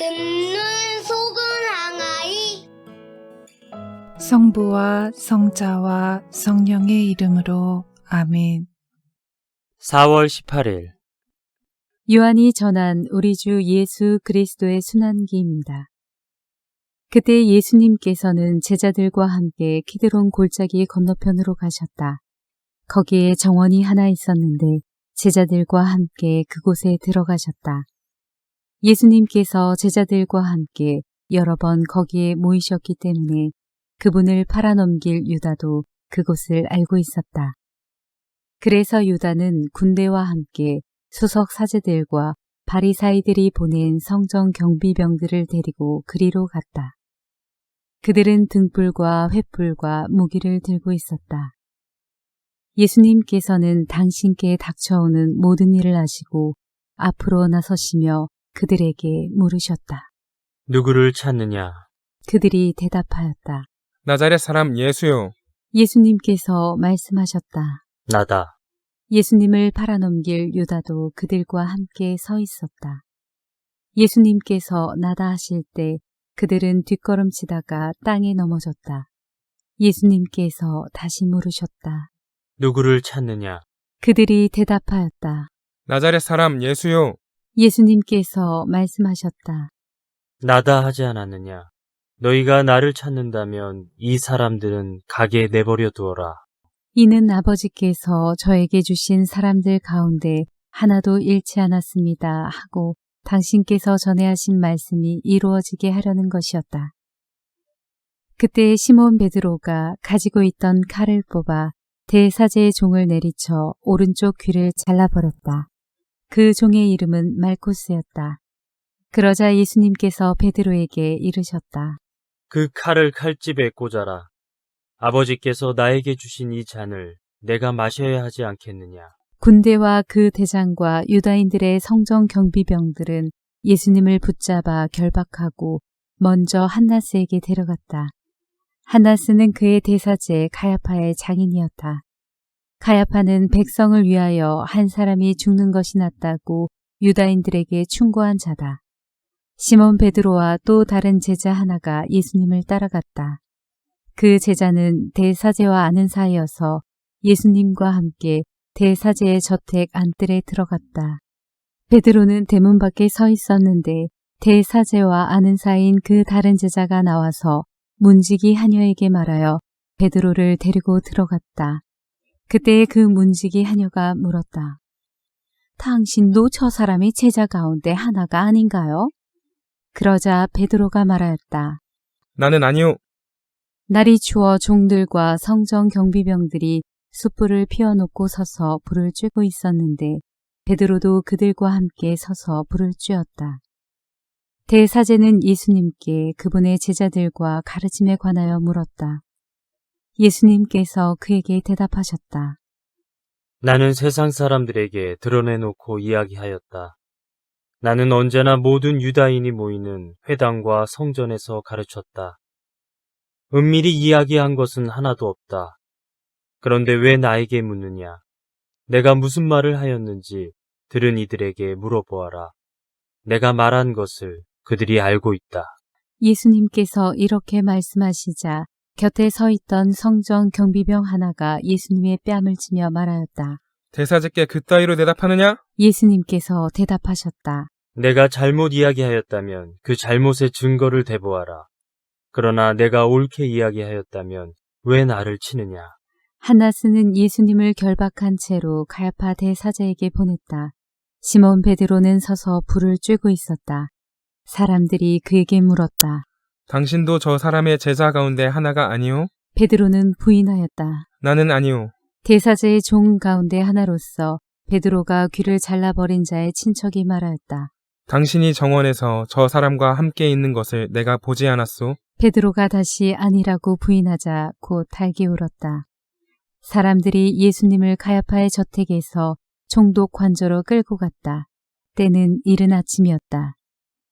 듣는 속은 항아리. 성부와 성자와 성령의 이름으로 아멘. 4월 18일 요한이 전한 우리 주 예수 그리스도의 순환기입니다. 그때 예수님께서는 제자들과 함께 키드론 골짜기 건너편으로 가셨다. 거기에 정원이 하나 있었는데 제자들과 함께 그곳에 들어가셨다. 예수님께서 제자들과 함께 여러 번 거기에 모이셨기 때문에 그분을 팔아넘길 유다도 그곳을 알고 있었다. 그래서 유다는 군대와 함께 수석 사제들과 바리사이들이 보낸 성전 경비병들을 데리고 그리로 갔다. 그들은 등불과 횃불과 무기를 들고 있었다. 예수님께서는 당신께 닥쳐오는 모든 일을 아시고 앞으로 나서시며 그들에게 물으셨다. 누구를 찾느냐? 그들이 대답하였다. 나자렛 사람 예수요. 예수님께서 말씀하셨다. 나다. 예수님을 팔아넘길 유다도 그들과 함께 서 있었다. 예수님께서 나다 하실 때 그들은 뒷걸음치다가 땅에 넘어졌다. 예수님께서 다시 물으셨다. 누구를 찾느냐? 그들이 대답하였다. 나자렛 사람 예수요. 예수님께서 말씀하셨다. 나다 하지 않았느냐? 너희가 나를 찾는다면 이 사람들은 가게 내버려 두어라. 이는 아버지께서 저에게 주신 사람들 가운데 하나도 잃지 않았습니다 하고 당신께서 전에 하신 말씀이 이루어지게 하려는 것이었다. 그때 시몬 베드로가 가지고 있던 칼을 뽑아 대사제의 종을 내리쳐 오른쪽 귀를 잘라버렸다. 그 종의 이름은 말코스였다. 그러자 예수님께서 베드로에게 이르셨다. 그 칼을 칼집에 꽂아라. 아버지께서 나에게 주신 이 잔을 내가 마셔야 하지 않겠느냐? 군대와 그 대장과 유다인들의 성전 경비병들은 예수님을 붙잡아 결박하고 먼저 한나스에게 데려갔다. 한나스는 그의 대사제 가야파의 장인이었다. 가야파는 백성을 위하여 한 사람이 죽는 것이 낫다고 유다인들에게 충고한 자다. 시몬 베드로와 또 다른 제자 하나가 예수님을 따라갔다. 그 제자는 대사제와 아는 사이여서 예수님과 함께 대사제의 저택 안뜰에 들어갔다. 베드로는 대문 밖에 서 있었는데 대사제와 아는 사이인 그 다른 제자가 나와서 문지기 하녀에게 말하여 베드로를 데리고 들어갔다. 그때 그 문지기 하녀가 물었다. 당신도 저 사람의 제자 가운데 하나가 아닌가요? 그러자 베드로가 말하였다. 나는 아니요. 날이 추워 종들과 성전 경비병들이 숯불을 피워놓고 서서 불을 쬐고 있었는데 베드로도 그들과 함께 서서 불을 쬐었다. 대사제는 예수님께 그분의 제자들과 가르침에 관하여 물었다. 예수님께서 그에게 대답하셨다. 나는 세상 사람들에게 드러내놓고 이야기하였다. 나는 언제나 모든 유다인이 모이는 회당과 성전에서 가르쳤다. 은밀히 이야기한 것은 하나도 없다. 그런데 왜 나에게 묻느냐? 내가 무슨 말을 하였는지 들은 이들에게 물어보아라. 내가 말한 것을 그들이 알고 있다. 예수님께서 이렇게 말씀하시자 곁에 서 있던 성전 경비병 하나가 예수님의 뺨을 치며 말하였다. 대사제께 그따위로 대답하느냐? 예수님께서 대답하셨다. 내가 잘못 이야기하였다면 그 잘못의 증거를 대보아라. 그러나 내가 옳게 이야기하였다면 왜 나를 치느냐? 한나스는 예수님을 결박한 채로 가야파 대사제에게 보냈다. 시몬 베드로는 서서 불을 쬐고 있었다. 사람들이 그에게 물었다. 당신도 저 사람의 제자 가운데 하나가 아니요? 베드로는 부인하였다. 나는 아니요. 대사제의 종 가운데 하나로서 베드로가 귀를 잘라버린 자의 친척이 말하였다. 당신이 정원에서 저 사람과 함께 있는 것을 내가 보지 않았소? 베드로가 다시 아니라고 부인하자 곧 달기 울었다. 사람들이 예수님을 가야파의 저택에서 총독 관저로 끌고 갔다. 때는 이른 아침이었다.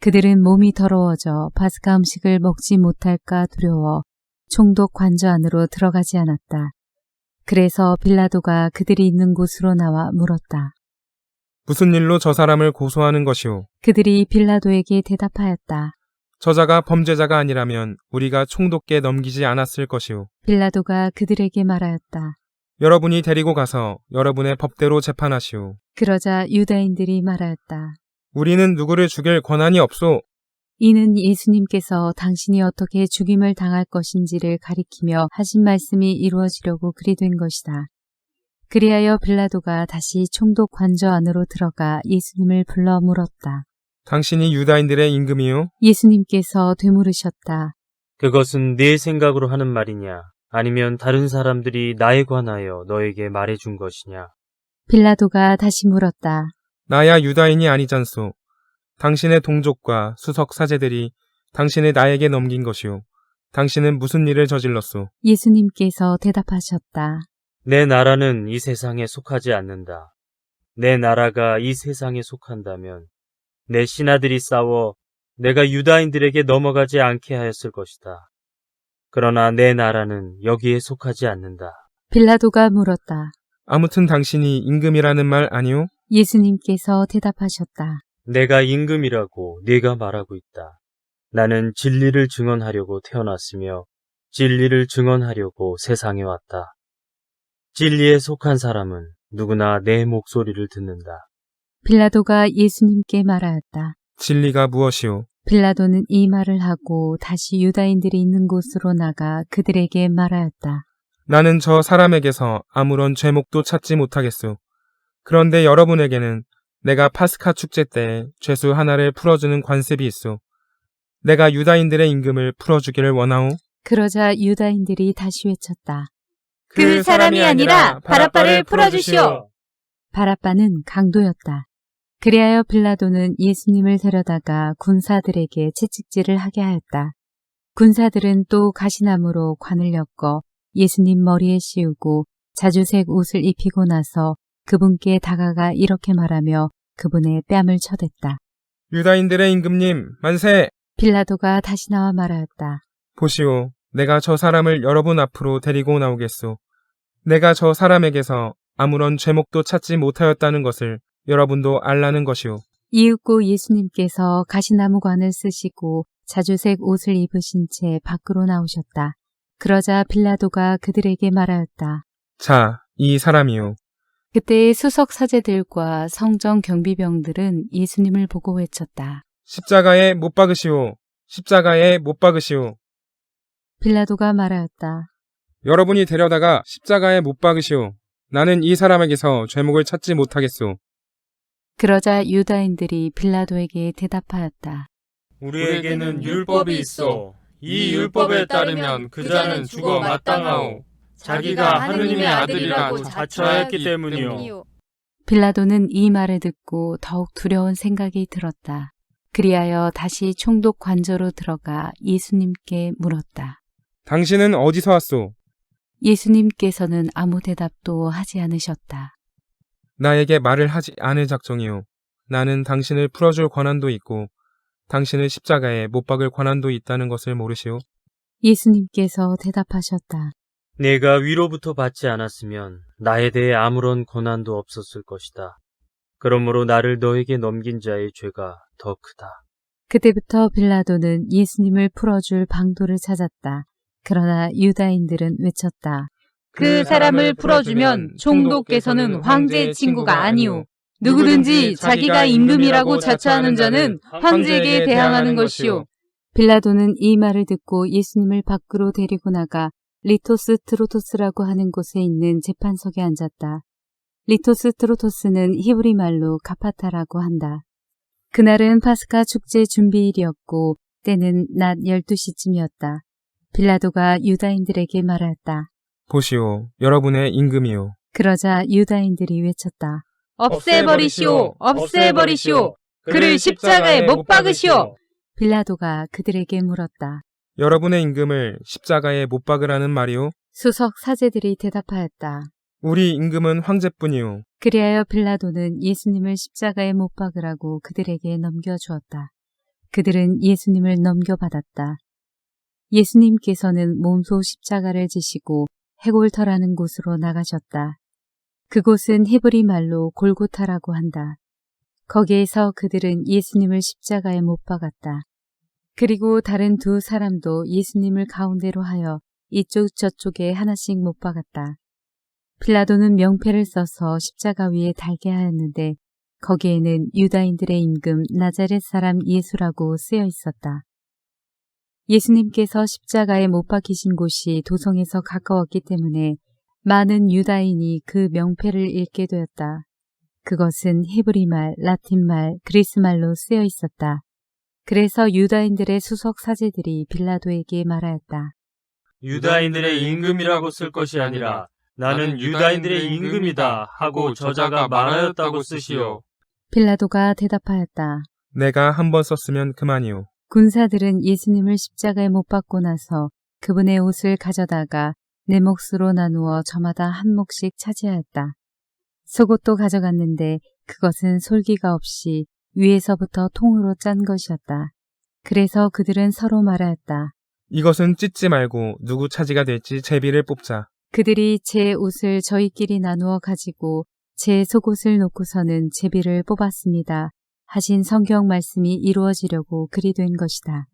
그들은 몸이 더러워져 파스카 음식을 먹지 못할까 두려워 총독 관저 안으로 들어가지 않았다. 그래서 빌라도가 그들이 있는 곳으로 나와 물었다. 무슨 일로 저 사람을 고소하는 것이오? 그들이 빌라도에게 대답하였다. 저자가 범죄자가 아니라면 우리가 총독께 넘기지 않았을 것이오. 빌라도가 그들에게 말하였다. 여러분이 데리고 가서 여러분의 법대로 재판하시오. 그러자 유다인들이 말하였다. 우리는 누구를 죽일 권한이 없소. 이는 예수님께서 당신이 어떻게 죽임을 당할 것인지를 가리키며 하신 말씀이 이루어지려고 그리 된 것이다. 그리하여 빌라도가 다시 총독 관저 안으로 들어가 예수님을 불러 물었다. 당신이 유다인들의 임금이요? 예수님께서 되물으셨다. 그것은 네 생각으로 하는 말이냐? 아니면 다른 사람들이 나에 관하여 너에게 말해준 것이냐? 빌라도가 다시 물었다. 나야 유다인이 아니잖소. 당신의 동족과 수석 사제들이 당신을 나에게 넘긴 것이오. 당신은 무슨 일을 저질렀소? 예수님께서 대답하셨다. 내 나라는 이 세상에 속하지 않는다. 내 나라가 이 세상에 속한다면 내 신하들이 싸워 내가 유다인들에게 넘어가지 않게 하였을 것이다. 그러나 내 나라는 여기에 속하지 않는다. 빌라도가 물었다. 아무튼 당신이 임금이라는 말 아니오? 예수님께서 대답하셨다. 내가 임금이라고 네가 말하고 있다. 나는 진리를 증언하려고 태어났으며 진리를 증언하려고 세상에 왔다. 진리에 속한 사람은 누구나 내 목소리를 듣는다. 빌라도가 예수님께 말하였다. 진리가 무엇이오? 빌라도는 이 말을 하고 다시 유다인들이 있는 곳으로 나가 그들에게 말하였다. 나는 저 사람에게서 아무런 죄목도 찾지 못하겠소. 그런데 여러분에게는 내가 파스카 축제 때 죄수 하나를 풀어주는 관습이 있소. 내가 유다인들의 임금을 풀어주기를 원하오. 그러자 유다인들이 다시 외쳤다. 그 사람이 아니라 바라바를 풀어주시오. 바라바는 강도였다. 그리하여 빌라도는 예수님을 데려다가 군사들에게 채찍질을 하게 하였다. 군사들은 또 가시나무로 관을 엮어 예수님 머리에 씌우고 자주색 옷을 입히고 나서 그분께 다가가 이렇게 말하며 그분의 뺨을 쳐댔다. 유다인들의 임금님, 만세! 빌라도가 다시 나와 말하였다. 보시오, 내가 저 사람을 여러분 앞으로 데리고 나오겠소. 내가 저 사람에게서 아무런 죄목도 찾지 못하였다는 것을 여러분도 알라는 것이오. 이윽고 예수님께서 가시나무관을 쓰시고 자주색 옷을 입으신 채 밖으로 나오셨다. 그러자 빌라도가 그들에게 말하였다. 자, 이 사람이요. 그때 수석 사제들과 성정 경비병들은 예수님을 보고 외쳤다. 십자가에 못 박으시오. 십자가에 못 박으시오. 빌라도가 말하였다. 여러분이 데려다가 십자가에 못 박으시오. 나는 이 사람에게서 죄목을 찾지 못하겠소. 그러자 유다인들이 빌라도에게 대답하였다. 우리에게는 율법이 있어. 이 율법에 따르면 그 자는 죽어 마땅하오. 자기가 하느님의 아들이라고 자처하였기 때문이요. 빌라도는 이 말을 듣고 더욱 두려운 생각이 들었다. 그리하여 다시 총독 관저로 들어가 예수님께 물었다. 당신은 어디서 왔소? 예수님께서는 아무 대답도 하지 않으셨다. 나에게 말을 하지 않을 작정이오. 나는 당신을 풀어줄 권한도 있고 당신을 십자가에 못 박을 권한도 있다는 것을 모르시오? 예수님께서 대답하셨다. 내가 위로부터 받지 않았으면 나에 대해 아무런 고난도 없었을 것이다. 그러므로 나를 너에게 넘긴 자의 죄가 더 크다. 그때부터 빌라도는 예수님을 풀어줄 방도를 찾았다. 그러나 유다인들은 외쳤다. 그 사람을 풀어주면 총독께서는 황제의 친구가 아니오. 누구든지 자기가 임금이라고 자처하는 자는 황제에게 대항하는 것이오. 빌라도는 이 말을 듣고 예수님을 밖으로 데리고 나가 리토스 트로토스라고 하는 곳에 있는 재판석에 앉았다. 리토스 트로토스는 히브리 말로 가파타라고 한다. 그날은 파스카 축제 준비일이었고 때는 낮 12시쯤이었다. 빌라도가 유다인들에게 말하였다. 보시오, 여러분의 임금이요. 그러자 유다인들이 외쳤다. 없애버리시오. 없애버리시오. 그를 십자가에 못 박으시오. 빌라도가 그들에게 물었다. 여러분의 임금을 십자가에 못 박으라는 말이오? 수석 사제들이 대답하였다. 우리 임금은 황제뿐이오. 그리하여 빌라도는 예수님을 십자가에 못 박으라고 그들에게 넘겨주었다. 그들은 예수님을 넘겨받았다. 예수님께서는 몸소 십자가를 지시고 해골터라는 곳으로 나가셨다. 그곳은 히브리 말로 골고타라고 한다. 거기에서 그들은 예수님을 십자가에 못 박았다. 그리고 다른 두 사람도 예수님을 가운데로 하여 이쪽 저쪽에 하나씩 못 박았다. 빌라도는 명패를 써서 십자가 위에 달게 하였는데 거기에는 유다인들의 임금 나자렛 사람 예수라고 쓰여 있었다. 예수님께서 십자가에 못 박히신 곳이 도성에서 가까웠기 때문에 많은 유다인이 그 명패를 읽게 되었다. 그것은 히브리말, 라틴말, 그리스말로 쓰여 있었다. 그래서 유다인들의 수석 사제들이 빌라도에게 말하였다. 유다인들의 임금이라고 쓸 것이 아니라 나는 유다인들의 임금이다 하고 저자가 말하였다고 쓰시오. 빌라도가 대답하였다. 내가 한 번 썼으면 그만이오. 군사들은 예수님을 십자가에 못 박고 나서 그분의 옷을 가져다가 네 몫으로 나누어 저마다 한 몫씩 차지하였다. 속옷도 가져갔는데 그것은 솔기가 없이 위에서부터 통으로 짠 것이었다. 그래서 그들은 서로 말하였다. 이것은 찢지 말고 누구 차지가 될지 제비를 뽑자. 그들이 제 옷을 저희끼리 나누어 가지고 제 속옷을 놓고서는 제비를 뽑았습니다. 하신 성경 말씀이 이루어지려고 그리 된 것이다.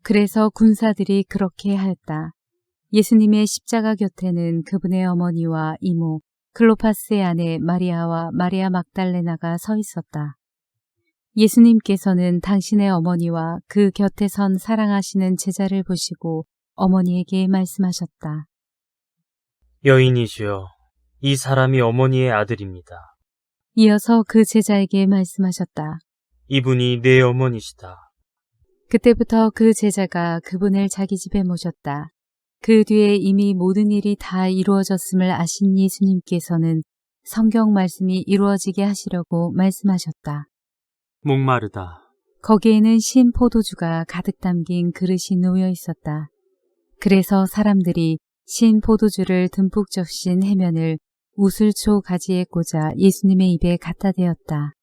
그래서 군사들이 그렇게 하였다. 예수님의 십자가 곁에는 그분의 어머니와 이모, 클로파스의 아내 마리아와 마리아 막달레나가 서 있었다. 예수님께서는 당신의 어머니와 그 곁에 선 사랑하시는 제자를 보시고 어머니에게 말씀하셨다. 여인이시여, 이 사람이 어머니의 아들입니다. 이어서 그 제자에게 말씀하셨다. 이분이 내 어머니시다. 그때부터 그 제자가 그분을 자기 집에 모셨다. 그 뒤에 이미 모든 일이 다 이루어졌음을 아신 예수님께서는 성경 말씀이 이루어지게 하시려고 말씀하셨다. 목마르다. 거기에는 신 포도주가 가득 담긴 그릇이 놓여 있었다. 그래서 사람들이 신 포도주를 듬뿍 적신 해면을 우슬초 가지에 꽂아 예수님의 입에 갖다 대었다.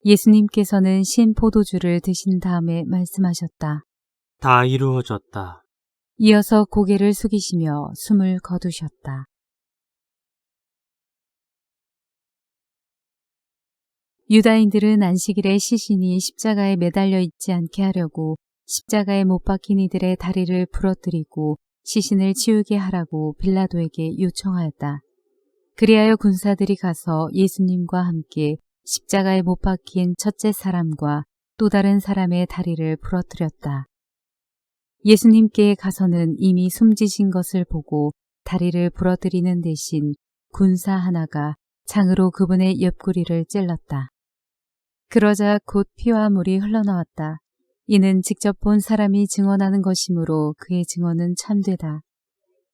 예수님께서는 신 포도주를 드신 다음에 말씀하셨다. 다 이루어졌다. 이어서 고개를 숙이시며 숨을 거두셨다. 유다인들은 안식일에 시신이 십자가에 매달려 있지 않게 하려고 십자가에 못 박힌 이들의 다리를 부러뜨리고 시신을 치우게 하라고 빌라도에게 요청하였다. 그리하여 군사들이 가서 예수님과 함께 십자가에 못 박힌 첫째 사람과 또 다른 사람의 다리를 부러뜨렸다. 예수님께 가서는 이미 숨지신 것을 보고 다리를 부러뜨리는 대신 군사 하나가 창으로 그분의 옆구리를 찔렀다. 그러자 곧 피와 물이 흘러나왔다. 이는 직접 본 사람이 증언하는 것이므로 그의 증언은 참되다.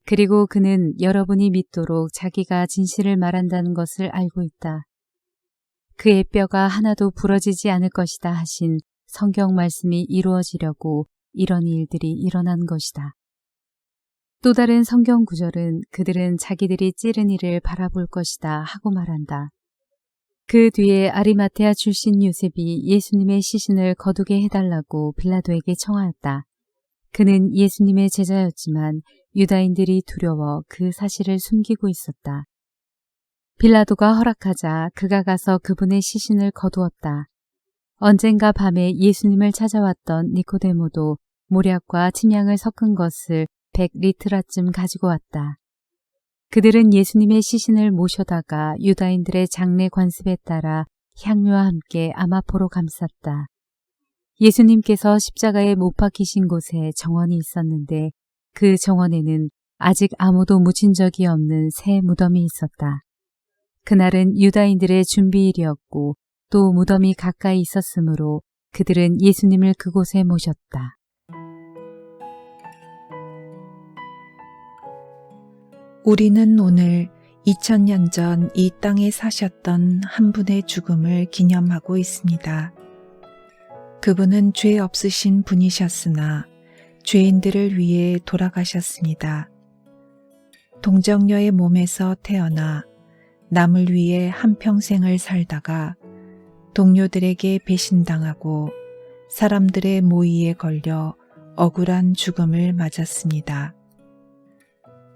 그리고 그는 여러분이 믿도록 자기가 진실을 말한다는 것을 알고 있다. 그의 뼈가 하나도 부러지지 않을 것이다 하신 성경 말씀이 이루어지려고 이런 일들이 일어난 것이다. 또 다른 성경 구절은 그들은 자기들이 찌른 이를 바라볼 것이다 하고 말한다. 그 뒤에 아리마테아 출신 요셉이 예수님의 시신을 거두게 해달라고 빌라도에게 청하였다. 그는 예수님의 제자였지만 유다인들이 두려워 그 사실을 숨기고 있었다. 빌라도가 허락하자 그가 가서 그분의 시신을 거두었다. 언젠가 밤에 예수님을 찾아왔던 니코데모도 모략과 침향을 섞은 것을 100리트라쯤 가지고 왔다. 그들은 예수님의 시신을 모셔다가 유다인들의 장례 관습에 따라 향유와 함께 아마포로 감쌌다. 예수님께서 십자가에 못 박히신 곳에 정원이 있었는데 그 정원에는 아직 아무도 묻힌 적이 없는 새 무덤이 있었다. 그날은 유다인들의 준비일이었고 또 무덤이 가까이 있었으므로 그들은 예수님을 그곳에 모셨다. 우리는 오늘 2000년 전 이 땅에 사셨던 한 분의 죽음을 기념하고 있습니다. 그분은 죄 없으신 분이셨으나 죄인들을 위해 돌아가셨습니다. 동정녀의 몸에서 태어나 남을 위해 한평생을 살다가 동료들에게 배신당하고 사람들의 모의에 걸려 억울한 죽음을 맞았습니다.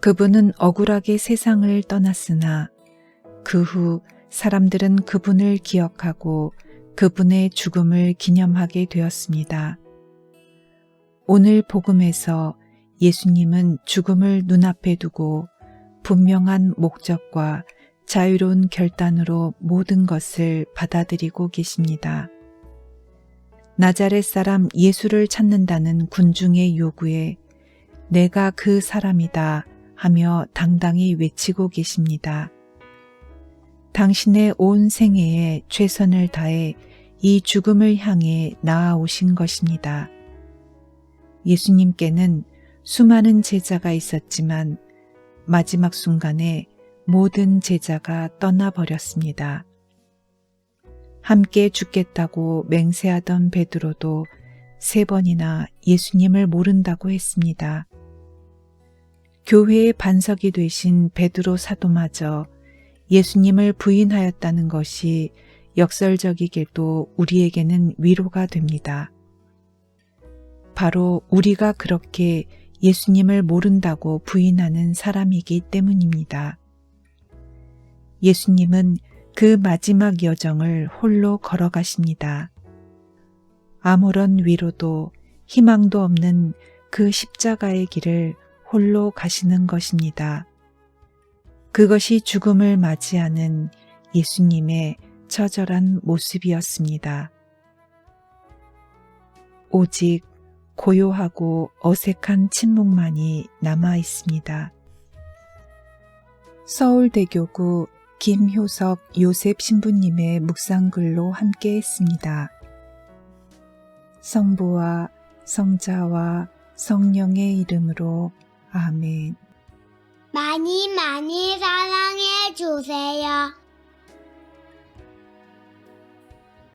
그분은 억울하게 세상을 떠났으나 그 후 사람들은 그분을 기억하고 그분의 죽음을 기념하게 되었습니다. 오늘 복음에서 예수님은 죽음을 눈앞에 두고 분명한 목적과 자유로운 결단으로 모든 것을 받아들이고 계십니다. 나자렛 사람 예수를 찾는다는 군중의 요구에 내가 그 사람이다 하며 당당히 외치고 계십니다. 당신의 온 생애에 최선을 다해 이 죽음을 향해 나아오신 것입니다. 예수님께는 수많은 제자가 있었지만 마지막 순간에 모든 제자가 떠나버렸습니다. 함께 죽겠다고 맹세하던 베드로도 3번이나 예수님을 모른다고 했습니다. 교회의 반석이 되신 베드로 사도마저 예수님을 부인하였다는 것이 역설적이게도 우리에게는 위로가 됩니다. 바로 우리가 그렇게 예수님을 모른다고 부인하는 사람이기 때문입니다. 예수님은 그 마지막 여정을 홀로 걸어가십니다. 아무런 위로도 희망도 없는 그 십자가의 길을 홀로 가시는 것입니다. 그것이 죽음을 맞이하는 예수님의 처절한 모습이었습니다. 오직 고요하고 어색한 침묵만이 남아 있습니다. 서울대교구 김효석 요셉 신부님의 묵상글로 함께 했습니다. 성부와 성자와 성령의 이름으로 아멘. 많이 많이 사랑해 주세요.